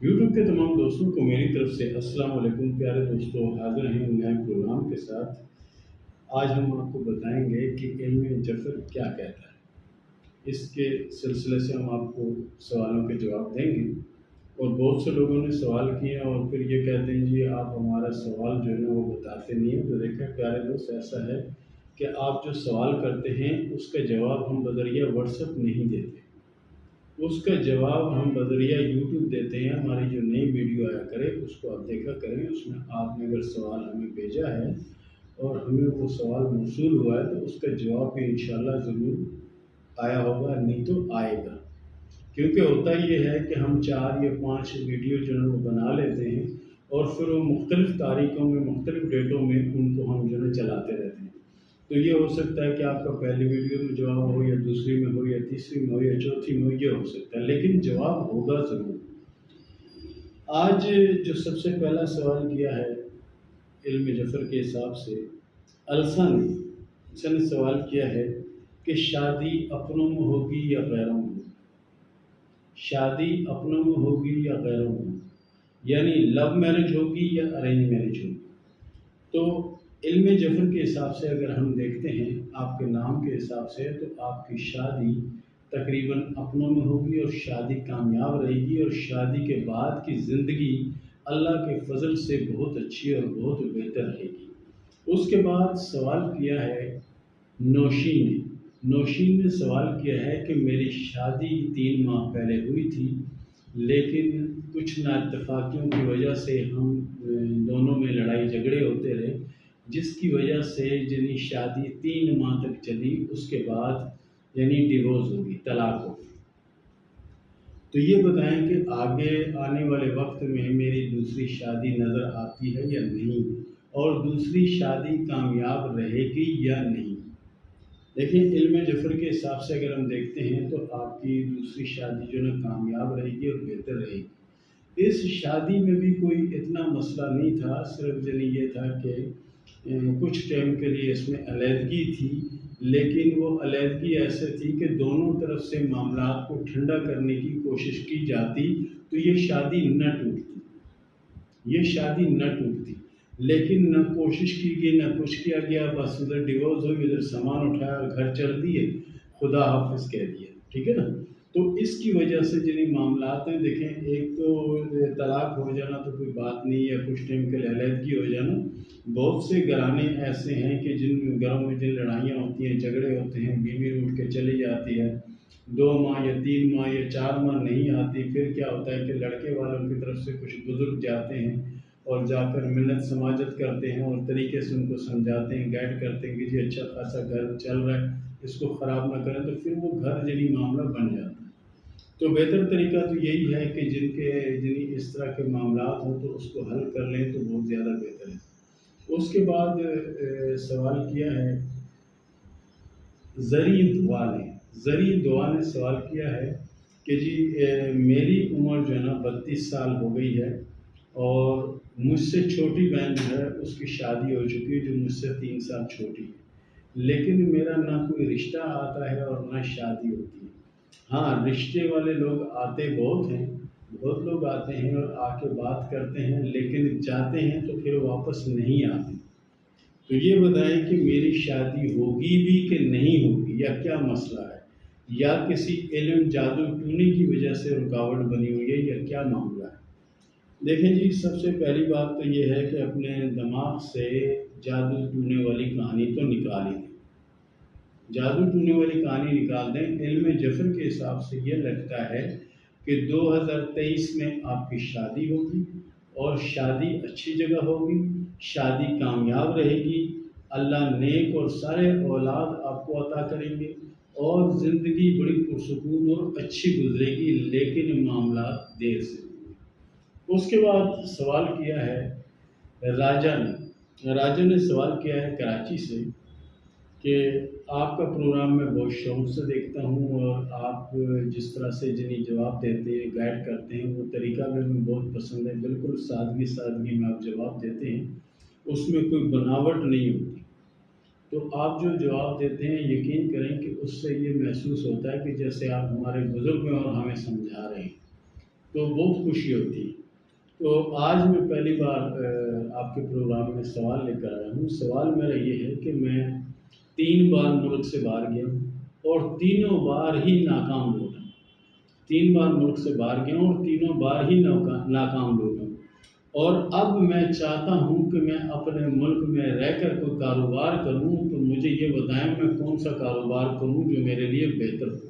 YouTube के तमाम दोस्तों को मेरी तरफ से अस्सलाम वालेकुम। प्यारे दोस्तों, हाजिर हैं नए प्रोग्राम के साथ। आज हम आपको बताएंगे कि इल्म जफ़र क्या कहता है। इसके सिलसिले से हम आपको सवालों के जवाब देंगे। और बहुत से लोगों ने सवाल किए और फिर ये कहते हैं जी आप हमारा सवाल जो है ना वो बताते नहीं हैं। तो देखें प्यारे दोस्त, ऐसा है कि आप जो सवाल करते हैं उसका जवाब हम बज़रिया व्हाट्सएप नहीं देते, उसका जवाब हम बज़रिया यूट्यूब देते हैं। हमारी जो नई वीडियो आया करे उसको आप देखा करें, उसमें आपने अगर सवाल हमें भेजा है और हमें वो सवाल मौसूल हुआ है तो उसका जवाब भी इंशाल्लाह ज़रूर आया होगा, नहीं तो आएगा। क्योंकि होता ये है कि हम 4 या 5 वीडियो जो है वो बना लेते हैं और फिर वो मुख्तलिफ़ तारीख़ों में, मुख्तलिफ़ डेटों में उनको हम जो है चलाते रहते हैं। तो ये हो सकता है कि आपका पहली वीडियो में जवाब हो या दूसरी में हो या तीसरी में हो या चौथी में हो, ये हो सकता है, लेकिन जवाब होगा ज़रूर। आज जो सबसे पहला सवाल किया है इल्म जफ़र के हिसाब से अलसा ने, इसने सवाल किया है कि शादी अपनों में होगी या गैरों में होगी। शादी अपनों में होगी या गैरों में होगी, यानी लव मैरिज होगी या अरेंज मैरिज होगी। तो इल्म जफ़र के हिसाब से अगर हम देखते हैं आपके नाम के हिसाब से, तो आपकी शादी तकरीबन अपनों में होगी और शादी कामयाब रहेगी और शादी के बाद की ज़िंदगी अल्लाह के फ़ज़ल से बहुत अच्छी और बहुत बेहतर रहेगी। उसके बाद सवाल किया है नौशीन ने। नौशीन ने सवाल किया है कि मेरी शादी 3 माह पहले हुई थी, लेकिन कुछ नाइत्तेफ़ाकियों की वजह से हम दोनों में लड़ाई झगड़े होते रहे, जिसकी वजह से यानी शादी 3 माह तक चली, उसके बाद यानी डिवोर्स हो गई, तलाक हो गई। तो ये बताएं कि आगे आने वाले वक्त में मेरी दूसरी शादी नज़र आती है या नहीं, और दूसरी शादी कामयाब रहेगी या नहीं। देखिए इल्म जफ़र के हिसाब से अगर हम देखते हैं तो आपकी दूसरी शादी जो है कामयाब रहेगी और बेहतर रहेगी। इस शादी में भी कोई इतना मसला नहीं था, सिर्फ जनी ये था कि कुछ टाइम के लिए इसमें अलहदगी थी, लेकिन वो अलहदगी ऐसे थी कि दोनों तरफ से मामला को ठंडा करने की कोशिश की जाती तो ये शादी न टूटती, ये शादी न टूटती। लेकिन न कोशिश की गई, न कुछ किया गया, बस उधर डिवोर्स हुई, उधर सामान उठाया और घर चल दिए, खुदा हाफिज़ कह दिया, ठीक है ना। तो इसकी वजह से जिन मामलात हैं, देखें एक तो तलाक हो जाना तो कोई बात नहीं, या कुछ टाइम के लिए अलहदगी हो जाना। बहुत से घराने ऐसे हैं कि जिन घरों में जिन लड़ाइयाँ होती हैं, झगड़े होते हैं, बीवी रूठ के चली जाती है, 2 माह या 3 माह या 4 माह नहीं आती, फिर क्या होता है कि लड़के वालों की तरफ से कुछ बुज़ुर्ग जाते हैं और जाकर मिन्नत समाजत करते हैं और तरीके से उनको समझाते हैं, गाइड करते हैं कि जी अच्छा खासा घर चल रहा है, इसको ख़राब ना करें, तो फिर वो घर जनी मामला बन जाता है। तो बेहतर तरीका तो यही है कि जिन इस तरह के मामलात हों तो उसको हल कर लें तो बहुत ज़्यादा बेहतर है। उसके बाद सवाल किया है ज़री दुआ ने सवाल किया है कि जी मेरी उम्र जो है ना 32 साल हो गई है और मुझसे छोटी बहन जो है उसकी शादी हो चुकी है, जो मुझसे 3 साल छोटी है, लेकिन मेरा ना कोई रिश्ता आता है और ना शादी होती है। हाँ, रिश्ते वाले लोग आते बहुत हैं, बहुत लोग आते हैं और आके बात करते हैं, लेकिन जाते हैं तो फिर वापस नहीं आते। तो ये बताएं कि मेरी शादी होगी भी कि नहीं होगी, या क्या मसला है, या किसी इल्म जादू टूने की वजह से रुकावट बनी हुई है, या क्या मामला है। देखें जी, सबसे पहली बात तो ये है कि अपने दिमाग से जादू टूने वाली कहानी तो निकाल ही दें, जादू टूने वाली कहानी निकाल दें। इल्म जफ़र के हिसाब से ये लगता है कि 2023 में आपकी शादी होगी और शादी अच्छी जगह होगी, शादी कामयाब रहेगी, अल्लाह नेक और सारे औलाद आपको अता करेंगे और ज़िंदगी बड़ी पुरसुकून और अच्छी गुजरेगी, लेकिन मामला देर से होंगे। उसके बाद सवाल किया है राजा ने सवाल किया है कराची से कि आपका प्रोग्राम मैं बहुत शौक़ से देखता हूँ और आप जिस तरह से जिन्हें जवाब देते हैं, गाइड करते हैं, वो तरीका भी हमें बहुत पसंद है। बिल्कुल सादगी में आप जवाब देते हैं, उसमें कोई बनावट नहीं होती। तो आप जो जवाब देते हैं, यकीन करें कि उससे ये महसूस होता है कि जैसे आप हमारे बुज़ुर्ग हैं और हमें समझा रहे हैं। تو بہت خوشی ہوتی ہے۔ تو آج میں پہلی بار آپ کے پروگرام میں سوال لے کر آیا ہوں۔ سوال میرا یہ ہے کہ میں 3 بار ملک سے باہر گیا ہوں اور تینوں بار ہی ناکام لوٹا ہوں۔ 3 بار ملک سے باہر گیا ہوں اور تینوں بار ہی ناکام لوٹا ہوں۔ اور اب میں چاہتا ہوں کہ میں اپنے ملک میں رہ کر کوئی کاروبار کروں، تو مجھے یہ بتائیں میں کون سا کاروبار کروں جو میرے لیے بہتر ہو۔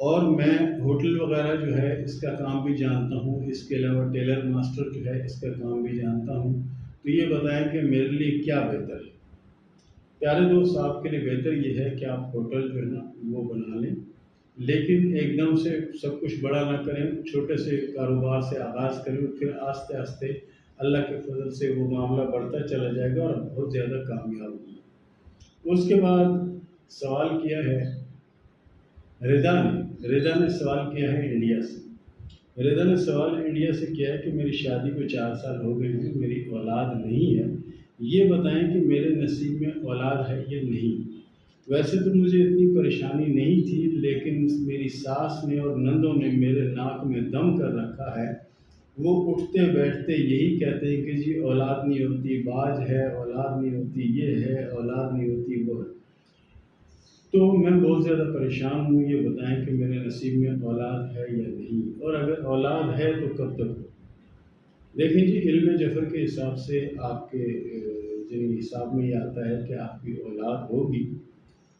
اور میں ہوٹل وغیرہ جو ہے اس کا کام بھی جانتا ہوں، اس کے علاوہ ٹیلر ماسٹر جو ہے اس کا کام بھی جانتا ہوں۔ تو یہ بتائیں کہ میرے لیے کیا بہتر ہے۔ پیارے دوست، آپ کے لیے بہتر یہ ہے کہ آپ ہوٹل جو ہے نا وہ بنا لیں، لیکن ایک دم سے سب کچھ بڑا نہ کریں، چھوٹے سے کاروبار سے آغاز کریں، پھر آہستہ آہستہ اللہ کے فضل سے وہ معاملہ بڑھتا چلا جائے گا اور بہت زیادہ کامیاب ہوگا۔ اس کے بعد سوال کیا ہے رضا نے سوال کیا ہے انڈیا سے۔ رضا نے سوال انڈیا سے کیا ہے کہ میری شادی کو 4 سال ہو گئے ہیں، میری اولاد نہیں ہے، یہ بتائیں کہ میرے نصیب میں اولاد ہے یا نہیں۔ ویسے تو مجھے اتنی پریشانی نہیں تھی، لیکن میری ساس نے اور نندوں نے میرے ناک میں دم کر رکھا ہے۔ وہ اٹھتے بیٹھتے یہی کہتے ہیں کہ جی اولاد نہیں ہوتی، باج ہے، اولاد نہیں ہوتی، یہ ہے، اولاد نہیں ہوتی، وہ ہے۔ تو میں بہت زیادہ پریشان ہوں، یہ بتائیں کہ میرے نصیب میں اولاد ہے یا نہیں، اور اگر اولاد ہے تو کب تک ہو۔ دیکھیں جی، علم جفر کے حساب سے آپ کے حساب میں یہ آتا ہے کہ آپ کی اولاد ہوگی۔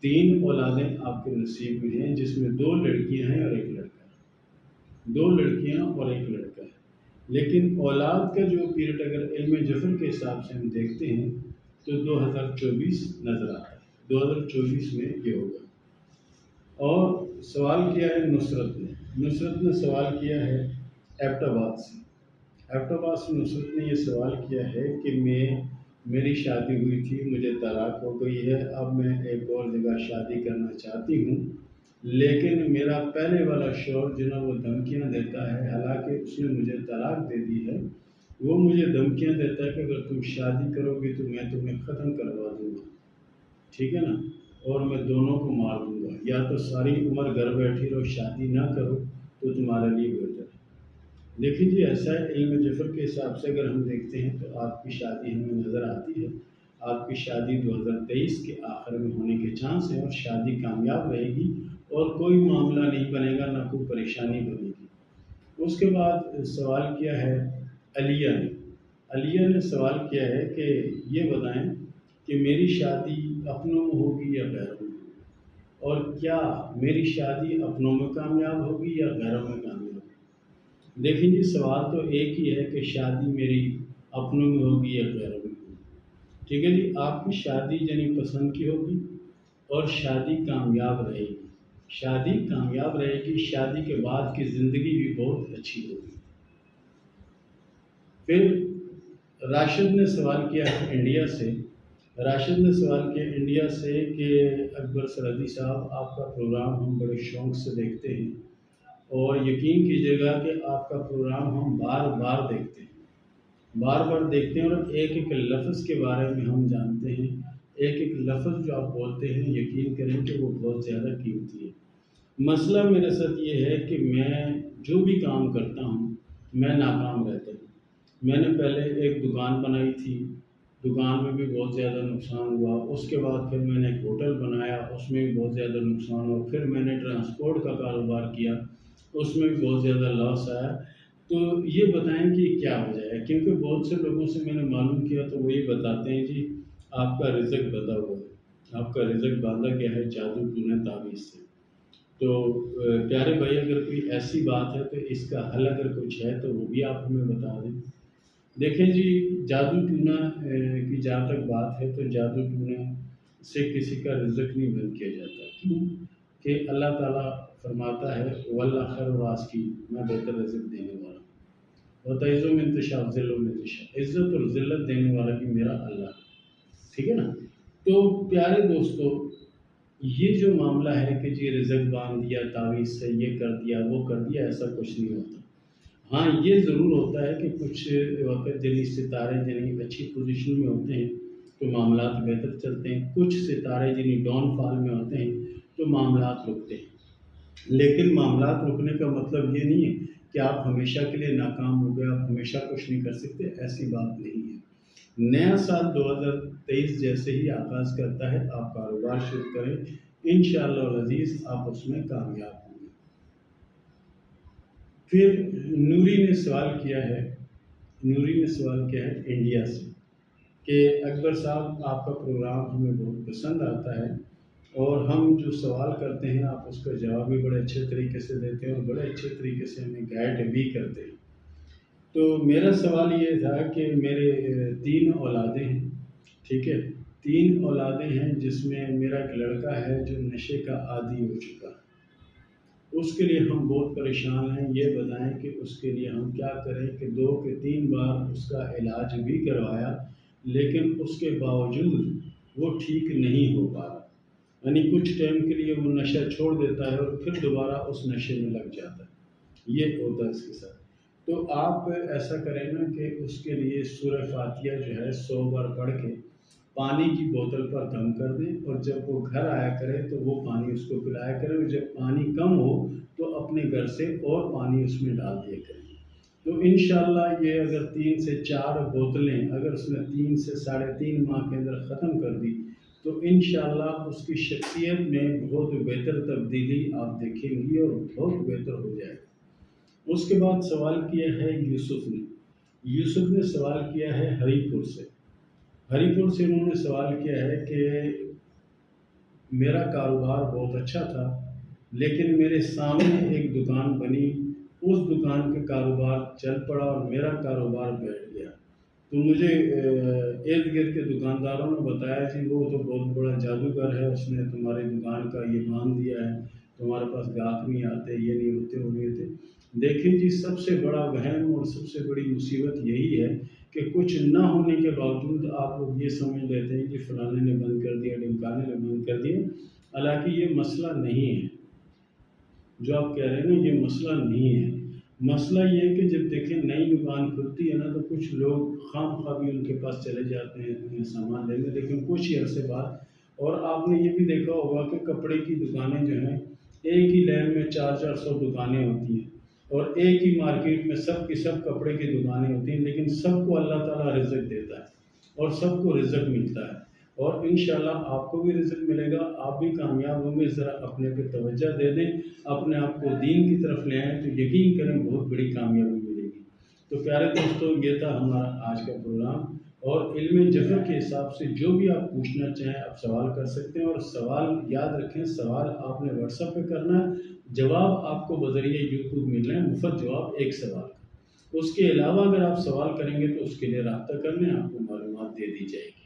3 اولادیں آپ کے نصیب میں ہیں، جس میں 2 لڑکیاں ہیں اور 1 لڑکا ہے۔ 2 لڑکیاں اور 1 لڑکا ہے۔ لیکن اولاد کا جو پیریڈ اگر علم جفر کے حساب سے ہم دیکھتے ہیں تو 2024 نظر آتا ہے۔ 2024 میں یہ ہوگا۔ اور سوال کیا ہے نصرت نے سوال کیا ہے ایبٹ آباد سے۔ ایبٹ آباد سے نصرت نے یہ سوال کیا ہے کہ میری شادی ہوئی تھی، مجھے طلاق ہو گئی ہے، اب میں ایک اور جگہ شادی کرنا چاہتی ہوں، لیکن میرا پہلے والا شوہر جو نا وہ دھمکیاں دیتا ہے، حالانکہ اس نے مجھے طلاق دے دی ہے، وہ مجھے دھمکیاں دیتا ہے کہ اگر تم شادی کرو گی تو میں تمہیں ختم کروا دوں گا، ٹھیک ہے نا، اور میں دونوں کو مار دوں گا، یا تو ساری عمر گھر بیٹھی رہو، شادی نہ کرو تو تمہارے لیے بہتر ہے۔ دیکھیں جی، ایسا ہے علم جفر کے حساب سے اگر ہم دیکھتے ہیں تو آپ کی شادی ہمیں نظر آتی ہے، آپ کی شادی 2023 کے آخر میں ہونے کے چانس ہیں، اور شادی کامیاب رہے گی اور کوئی معاملہ نہیں بنے گا، نہ کوئی پریشانی بنے گی۔ اس کے بعد سوال کیا ہے علیہ نے سوال کیا ہے کہ یہ بتائیں کہ میری شادی اپنوں میں ہوگی یا غیروں میں، اور کیا میری شادی اپنوں میں کامیاب ہوگی یا غیروں میں کامیاب ہوگی۔ دیکھیں جی، سوال تو ایک ہی ہے کہ شادی میری اپنوں میں ہوگی یا غیروں میں ہوگی، ٹھیک ہے جی۔ آپ کی شادی یعنی پسند کی ہوگی اور شادی کامیاب رہے گی، شادی کامیاب رہے گی، شادی کے بعد کی زندگی بھی بہت اچھی ہوگی۔ پھر راشد نے سوال کیا ہے انڈیا سے۔ راشد نے سوال کیا انڈیا سے کہ اکبر سرحدی صاحب، آپ کا پروگرام ہم بڑے شوق سے دیکھتے ہیں، اور یقین کیجیے گا کہ آپ کا پروگرام ہم بار بار دیکھتے ہیں اور ایک ایک لفظ کے بارے میں ہم جانتے ہیں، ایک ایک لفظ جو آپ بولتے ہیں یقین کریں کہ وہ بہت زیادہ قیمتی ہے۔ مسئلہ میرے ساتھ یہ ہے کہ میں جو بھی کام کرتا ہوں میں ناکام رہتا ہوں۔ میں نے پہلے ایک دکان بنائی تھی، دکان میں بھی بہت زیادہ نقصان ہوا، اس کے بعد پھر میں نے ایک ہوٹل بنایا، اس میں بھی بہت زیادہ نقصان ہوا، پھر میں نے ٹرانسپورٹ کا کاروبار کیا، اس میں بھی بہت زیادہ لاس آیا۔ تو یہ بتائیں کہ کیا وجہ ہے، کیونکہ بہت سے لوگوں سے میں نے معلوم کیا تو وہ یہ بتاتے ہیں جی آپ کا رزق بندھا ہوا ہے، آپ کا رزق باندھا گیا ہے جادو ٹونے تعویذ سے۔ تو پیارے بھائی، اگر کوئی ایسی بات ہے تو اس کا حل اگر کچھ ہے تو وہ بھی آپ ہمیں بتا دیں۔ دیکھیں جی، جادو ٹونا کی جہاں تک بات ہے تو جادو ٹونے سے کسی کا رزق نہیں بند کیا جاتا، کیوں کہ اللہ تعالیٰ فرماتا ہے واللہ خیر الرازقین، میں بہتر رزق دینے والا ہوں، وتعز من تشاء وتذل من تشاء، عزت اور ذلت دینے والا بھی میرا اللہ ہے، ٹھیک ہے نا۔ تو پیارے دوستو، یہ جو معاملہ ہے کہ جی رزق باندھ دیا تعویذ سے، یہ کر دیا وہ کر دیا، ایسا کچھ نہیں ہوتا۔ ہاں، یہ ضرور ہوتا ہے کہ کچھ وقت یعنی ستارے یعنی اچھی پوزیشن میں ہوتے ہیں تو معاملات بہتر چلتے ہیں، کچھ ستارے یعنی ڈاؤن فال میں ہوتے ہیں تو معاملات رکتے ہیں۔ लेकिन मामलात रुकने का मतलब ये नहीं है कि आप हमेशा के लिए नाकाम हो गए, आप हमेशा कुछ नहीं कर सकते, ऐसी बात नहीं है। नया साल 2023 जैसे ही आगाज़ करता है, आप कारोबार शुरू करें, इंशाअल्लाह अज़ीज़ आप उसमें कामयाब होंगे। फिर नूरी ने सवाल किया है इंडिया से कि अकबर साहब, आपका प्रोग्राम हमें बहुत पसंद आता है और हम जो सवाल करते हैं आप उसका जवाब भी बड़े अच्छे तरीके से देते हैं और बड़े अच्छे तरीके से हमें गाइड भी करते हैं। तो मेरा सवाल ये था कि मेरे 3 औलादें हैं, ठीक है, 3 औलादें हैं जिसमें मेरा एक लड़का है जो नशे का आदी हो चुका है। उसके लिए हम बहुत परेशान हैं, ये बताएं कि उसके लिए हम क्या करें कि 2 के 3 बार उसका इलाज भी करवाया, लेकिन उसके बावजूद वो ठीक नहीं हो पा रहा। यानी कुछ टाइम के लिए वो नशा छोड़ देता है और फिर दोबारा उस नशे में लग जाता है, ये होता है इसके साथ। तो आप ऐसा करें ना कि उसके लिए सूरह फातिहा जो है 100 बार पढ़ के पानी की बोतल पर दम कर दें और जब वो घर आया करे तो वो पानी उसको पिलाया करें और जब पानी कम हो तो अपने घर से और पानी उसमें डाल दिया करें। तो इंशाल्लाह ये अगर 3 से 4 बोतलें अगर उसने 3 से 3.5 माह के अंदर ख़त्म कर दी तो इंशाल्लाह उसकी शख्सियत में बहुत बेहतर तब्दीली आप देखेंगी और बहुत बेहतर हो जाएगा। उसके बाद सवाल किया है यूसुफ ने सवाल किया है हरीपुर से उन्होंने सवाल किया है कि मेरा कारोबार बहुत अच्छा था, लेकिन मेरे सामने एक दुकान बनी, उस दुकान का कारोबार चल पड़ा और मेरा कारोबार बैठ गया। तो मुझे इर्द गिर्द के दुकानदारों ने बताया जी वो तो बहुत बड़ा जादूगर है, उसने तुम्हारी दुकान का ये बांध दिया है, तुम्हारे पास ग्राहक नहीं आते, ये नहीं होते, वो नहीं होते। देखिए जी, सबसे बड़ा वहम और सबसे बड़ी मुसीबत यही है कि कुछ ना होने के बावजूद आप लोग ये समझ लेते हैं कि फलाने ने बंद कर दिया, ढिमकाने ने बंद कर दिया। हालांकि ये मसला नहीं है, जो आप कह रहे हैं ना, ये मसला नहीं है। मसला ये है कि जब देखें नई दुकान खुलती है ना तो कुछ लोग खामखा भी उनके पास चले जाते हैं सामान लेने, लेकिन कुछ ही अरसे बाद। और आपने ये भी देखा होगा कि कपड़े की दुकानें जो हैं, एक ही लैन में 400-400 दुकानें होती हैं और एक ही मार्केट में सब की सब कपड़े की दुकानें होती हैं, लेकिन सबको अल्लाह ताला रिज़्क़ देता है और सबको रिज़्क़ मिलता है और इंशाल्लाह आपको भी रिज़्क़ मिलेगा, आप भी कामयाब होंगे। ज़रा अपने पे तवज्जो दे दें, अपने आप को दीन की तरफ ले आएँ तो यकीन करें बहुत बड़ी कामयाबी मिलेगी। तो प्यारे दोस्तों, ये था हमारा आज का प्रोग्राम और इल्म ज़फ़र के हिसाब से जो भी आप पूछना चाहें आप सवाल कर सकते हैं। और सवाल याद रखें, सवाल आपने व्हाट्सएप पे करना है, जवाब आपको बज़रिए यूट्यूब मिल रहे हैं, मुफ़्त जवाब एक सवाल का। उसके अलावा अगर आप सवाल करेंगे तो उसके लिए राब्ता कर लें, आपको मालूमात दे दी जाएगी।